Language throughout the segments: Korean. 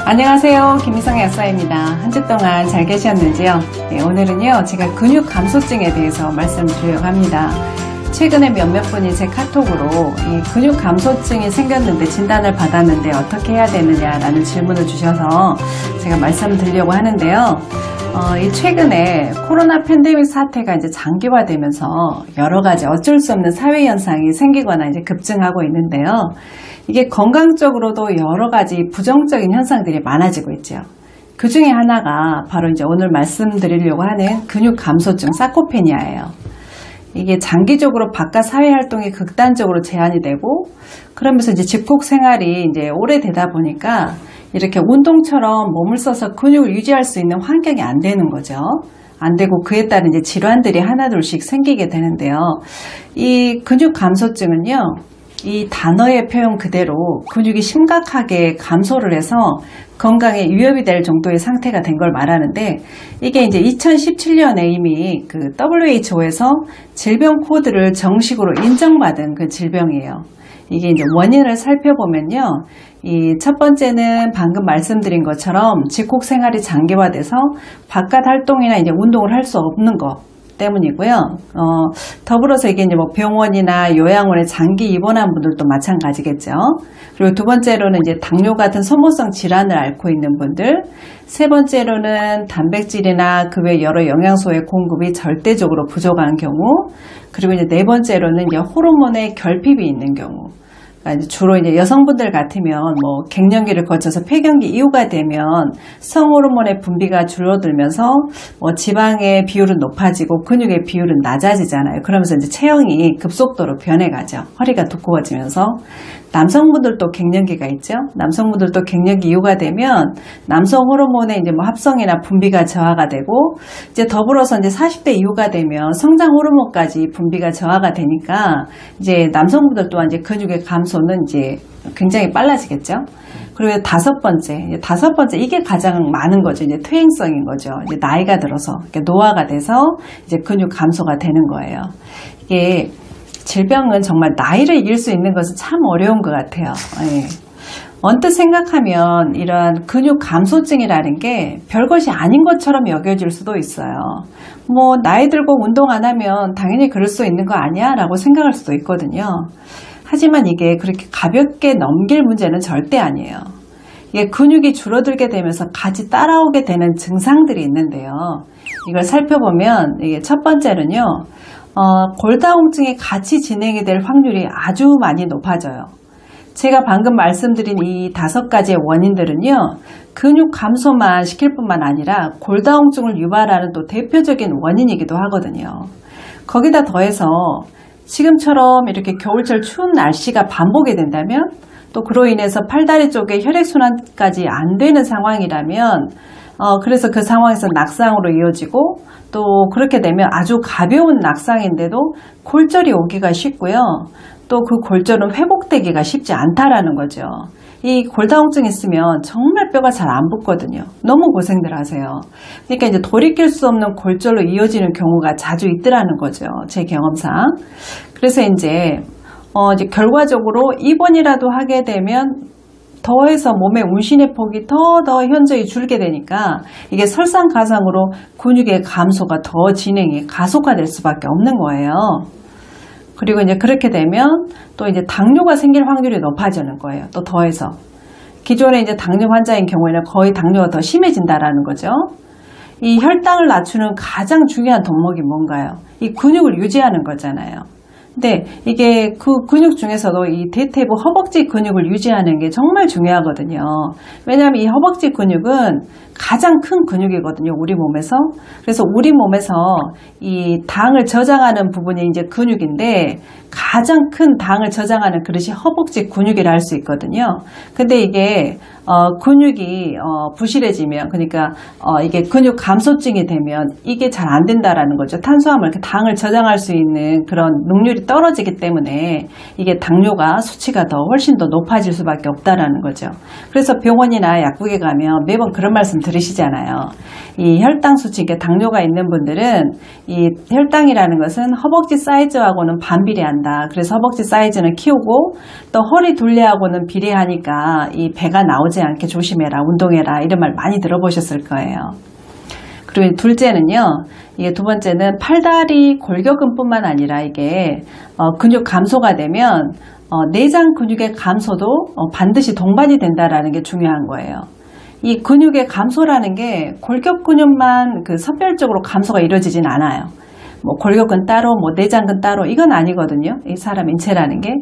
안녕하세요. 김희성의 약사입니다. 한 주 동안 잘 계셨는지요? 네, 오늘은요, 제가 근육 감소증에 대해서 말씀드리려고 합니다. 최근에 몇몇 분이 제 카톡으로 이 근육 감소증이 생겼는데 진단을 받았는데 어떻게 해야 되느냐라는 질문을 주셔서 제가 말씀드리려고 하는데요. 이 최근에 코로나 팬데믹 사태가 이제 장기화되면서 여러 가지 어쩔 수 없는 사회 현상이 생기거나 이제 급증하고 있는데요. 이게 건강적으로도 여러 가지 부정적인 현상들이 많아지고 있죠. 그 중에 하나가 바로 이제 오늘 말씀드리려고 하는 근육 감소증 사코페니아예요. 이게 장기적으로 바깥 사회 활동이 극단적으로 제한이 되고, 그러면서 이제 집콕 생활이 이제 오래되다 보니까 이렇게 운동처럼 몸을 써서 근육을 유지할 수 있는 환경이 안 되는 거죠. 안 되고 그에 따른 이제 질환들이 하나둘씩 생기게 되는데요. 이 근육 감소증은요, 이 단어의 표현 그대로 근육이 심각하게 감소를 해서 건강에 위협이 될 정도의 상태가 된 걸 말하는데, 이게 이제 2017년에 이미 그 WHO에서 질병 코드를 정식으로 인정받은 그 질병이에요. 이게 이제 원인을 살펴보면요, 이 첫 번째는 방금 말씀드린 것처럼 집콕 생활이 장기화돼서 바깥 활동이나 이제 운동을 할 수 없는 것 때문이고요. 더불어서 이게 이제 뭐 병원이나 요양원에 장기 입원한 분들도 마찬가지겠죠. 그리고 두 번째로는 이제 당뇨 같은 소모성 질환을 앓고 있는 분들, 세 번째로는 단백질이나 그 외 여러 영양소의 공급이 절대적으로 부족한 경우, 그리고 이제 네 번째로는 이제 호르몬의 결핍이 있는 경우. 주로 이제 여성분들 같으면 뭐 갱년기를 거쳐서 폐경기 이후가 되면 성호르몬의 분비가 줄어들면서 뭐 지방의 비율은 높아지고 근육의 비율은 낮아지잖아요. 그러면서 이제 체형이 급속도로 변해가죠. 허리가 두꺼워지면서. 남성분들도 갱년기가 있죠. 남성분들도 갱년기 이후가 되면 남성 호르몬의 이제 뭐 합성이나 분비가 저하가 되고, 이제 더불어서 이제 40대 이후가 되면 성장 호르몬까지 분비가 저하가 되니까 이제 남성분들 또한 이제 근육의 감소는 이제 굉장히 빨라지겠죠. 그리고 다섯 번째 이게 가장 많은 거죠. 이제 퇴행성인 거죠. 이제 나이가 들어서 노화가 돼서 이제 근육 감소가 되는 거예요. 이게 질병은 정말 나이를 이길 수 있는 것은 참 어려운 것 같아요. 예. 언뜻 생각하면 이런 근육 감소증이라는 게 별것이 아닌 것처럼 여겨질 수도 있어요. 뭐 나이 들고 운동 안 하면 당연히 그럴 수 있는 거 아니야? 라고 생각할 수도 있거든요. 하지만 이게 그렇게 가볍게 넘길 문제는 절대 아니에요. 이게 근육이 줄어들게 되면서 같이 따라오게 되는 증상들이 있는데요. 이걸 살펴보면 이게 첫 번째는요, 골다공증이 같이 진행이 될 확률이 아주 많이 높아져요. 제가 방금 말씀드린 이 5가지의 원인들은요, 근육 감소만 시킬 뿐만 아니라 골다공증을 유발하는 또 대표적인 원인이기도 하거든요. 거기다 더해서 지금처럼 이렇게 겨울철 추운 날씨가 반복이 된다면, 또 그로 인해서 팔다리 쪽에 혈액순환까지 안 되는 상황이라면, 그래서 그 상황에서 낙상으로 이어지고, 또 그렇게 되면 아주 가벼운 낙상인데도 골절이 오기가 쉽고요. 또 그 골절은 회복되기가 쉽지 않다라는 거죠. 이 골다공증 있으면 정말 뼈가 잘 안 붙거든요. 너무 고생들 하세요. 그러니까 이제 돌이킬 수 없는 골절로 이어지는 경우가 자주 있더라는 거죠. 제 경험상. 그래서 이제 결과적으로 입원이라도 하게 되면 더해서 몸의 운신의 폭이 더 현저히 줄게 되니까 이게 설상가상으로 근육의 감소가 더 진행이 가속화될 수밖에 없는 거예요. 그리고 이제 그렇게 되면 또 이제 당뇨가 생길 확률이 높아지는 거예요. 또 더해서 기존에 이제 당뇨 환자인 경우에는 거의 당뇨가 더 심해진다라는 거죠. 이 혈당을 낮추는 가장 중요한 덕목이 뭔가요? 이 근육을 유지하는 거잖아요. 근데 이게 그 근육 중에서도 이 대퇴부 허벅지 근육을 유지하는 게 정말 중요하거든요. 왜냐하면 이 허벅지 근육은 가장 큰 근육이거든요, 우리 몸에서. 그래서 우리 몸에서 이 당을 저장하는 부분이 이제 근육인데, 가장 큰 당을 저장하는 그릇이 허벅지 근육이라 할 수 있거든요. 근데 이게 근육이 부실해지면, 그러니까 이게 근육 감소증이 되면 이게 잘 안 된다라는 거죠. 탄수화물, 당을 저장할 수 있는 그런 능률이 근육이 떨어지기 때문에 이게 당뇨가 수치가 훨씬 더 높아질 수밖에 없다라는 거죠. 그래서 병원이나 약국에 가면 매번 그런 말씀 들으시잖아요. 이 혈당 수치, 그러니까 당뇨가 있는 분들은 이 혈당이라는 것은 허벅지 사이즈하고는 반비례한다. 그래서 허벅지 사이즈는 키우고 또 허리 둘레하고는 비례하니까 이 배가 나오지 않게 조심해라, 운동해라, 이런 말 많이 들어보셨을 거예요. 그리고 둘째는요, 이게 두 번째는 팔다리 골격근뿐만 아니라 이게 근육 감소가 되면 내장 근육의 감소도 반드시 동반이 된다라는 게 중요한 거예요. 이 근육의 감소라는 게 골격 근육만 그 선별적으로 감소가 이루어지진 않아요. 뭐 골격근 따로, 뭐 내장근 따로, 이건 아니거든요. 이 사람 인체라는 게.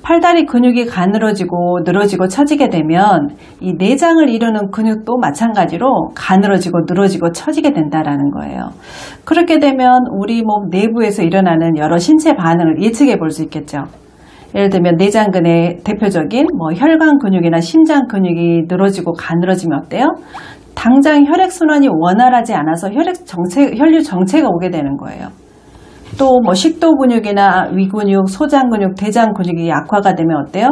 팔다리 근육이 가늘어지고 늘어지고 처지게 되면 이 내장을 이루는 근육도 마찬가지로 가늘어지고 늘어지고 처지게 된다라는 거예요. 그렇게 되면 우리 몸 내부에서 일어나는 여러 신체 반응을 예측해 볼 수 있겠죠. 예를 들면 내장근의 대표적인 뭐 혈관 근육이나 심장 근육이 늘어지고 가늘어지면 어때요? 당장 혈액순환이 원활하지 않아서 혈류 정체가 오게 되는 거예요. 또 뭐 식도 근육이나 위 근육, 소장 근육, 대장 근육이 약화가 되면 어때요?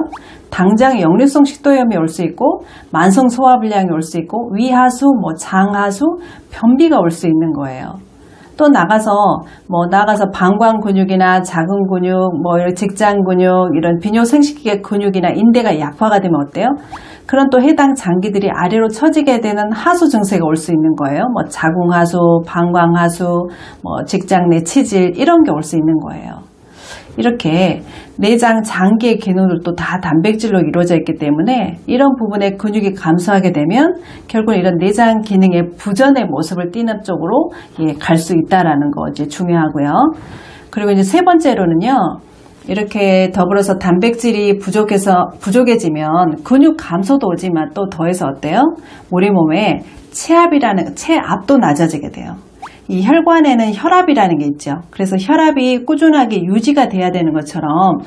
당장 역류성 식도염이 올 수 있고 만성 소화불량이 올 수 있고 위하수, 뭐 장하수, 변비가 올 수 있는 거예요. 또 나가서 방광 근육이나 작은 근육, 뭐 직장 근육, 이런 비뇨생식기계 근육이나 인대가 약화가 되면 어때요? 그런 또 해당 장기들이 아래로 처지게 되는 하수 증세가 올 수 있는 거예요. 뭐 자궁하수, 방광하수, 뭐 직장 내 치질, 이런 게 올 수 있는 거예요. 이렇게 내장 장기의 기능들도 다 단백질로 이루어져 있기 때문에 이런 부분에 근육이 감소하게 되면 결국 이런 내장 기능의 부전의 모습을 띠는 쪽으로 갈 수 있다라는 거 이제 중요하고요. 그리고 이제 세 번째로는요. 이렇게 더불어서 단백질이 부족해지면 근육 감소도 오지만 또 더해서 어때요? 우리 몸에 체압도 낮아지게 돼요. 이 혈관에는 혈압이라는 게 있죠. 그래서 혈압이 꾸준하게 유지가 돼야 되는 것처럼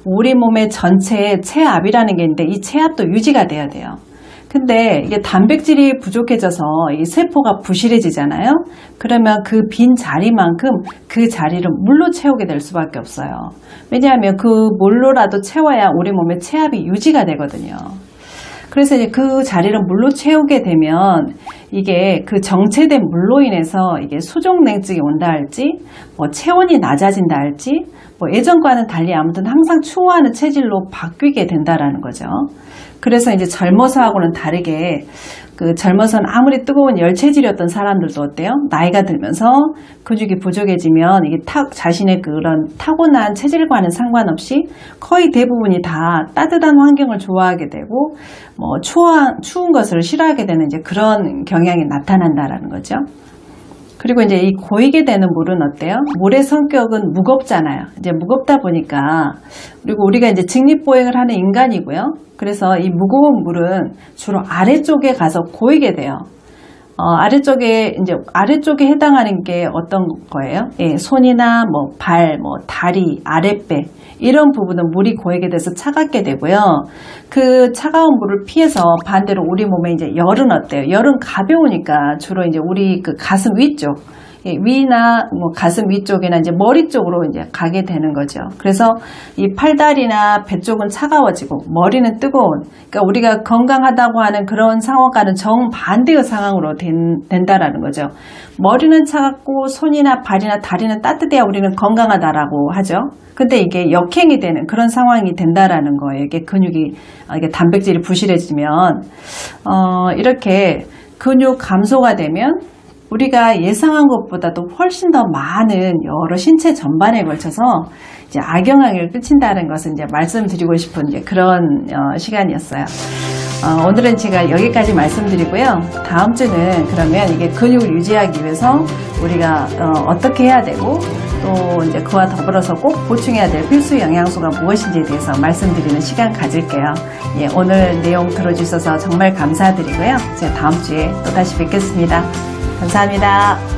우리 몸의 전체에 체압이라는 게 있는데 이 체압도 유지가 돼야 돼요. 근데 이게 단백질이 부족해져서 이 세포가 부실해지잖아요. 그러면 그 빈 자리만큼 그 자리를 물로 채우게 될 수밖에 없어요. 왜냐하면 그 물로라도 채워야 우리 몸의 체압이 유지가 되거든요. 그래서 이제 그 자리를 물로 채우게 되면 이게 그 정체된 물로 인해서 이게 수족냉증이 온다 할지, 뭐 체온이 낮아진다 할지, 뭐 예전과는 달리 아무튼 항상 추워하는 체질로 바뀌게 된다라는 거죠. 그래서 이제 젊어서하고는 다르게 그 젊어서는 아무리 뜨거운 열체질이었던 사람들도 어때요? 나이가 들면서 근육이 부족해지면 이게 자신의 그런 타고난 체질과는 상관없이 거의 대부분이 다 따뜻한 환경을 좋아하게 되고 뭐 추운 것을 싫어하게 되는 이제 그런 경향이 나타난다라는 거죠. 그리고 이제 이 고이게 되는 물은 어때요? 물의 성격은 무겁잖아요. 이제 무겁다 보니까, 그리고 우리가 이제 직립보행을 하는 인간이고요. 그래서 이 무거운 물은 주로 아래쪽에 가서 고이게 돼요. 아래쪽에 해당하는 게 어떤 거예요? 예, 손이나 뭐 발, 뭐 다리, 아랫배, 이런 부분은 물이 고이게 돼서 차갑게 되고요. 그 차가운 물을 피해서 반대로 우리 몸에 이제 열은 어때요? 열은 가벼우니까 주로 이제 우리 그 가슴 위쪽, 위나 뭐 가슴 위쪽이나 이제 머리 쪽으로 이제 가게 되는 거죠. 그래서 이 팔다리나 배 쪽은 차가워지고 머리는 뜨거운, 그러니까 우리가 건강하다고 하는 그런 상황과는 정반대의 상황으로 된다라는 거죠. 머리는 차갑고 손이나 발이나 다리는 따뜻해야 우리는 건강하다라고 하죠. 근데 이게 역행이 되는 그런 상황이 된다라는 거예요. 이게 이게 단백질이 부실해지면 이렇게 근육 감소가 되면 우리가 예상한 것보다도 훨씬 더 많은 여러 신체 전반에 걸쳐서 이제 악영향을 끼친다는 것을 이제 말씀드리고 싶은 이제 그런 시간이었어요. 오늘은 제가 여기까지 말씀드리고요. 다음 주는 그러면 이게 근육을 유지하기 위해서 우리가 어떻게 해야 되고 또 이제 그와 더불어서 꼭 보충해야 될 필수 영양소가 무엇인지에 대해서 말씀드리는 시간 가질게요. 예, 오늘 내용 들어주셔서 정말 감사드리고요. 제가 다음 주에 또 다시 뵙겠습니다. 감사합니다.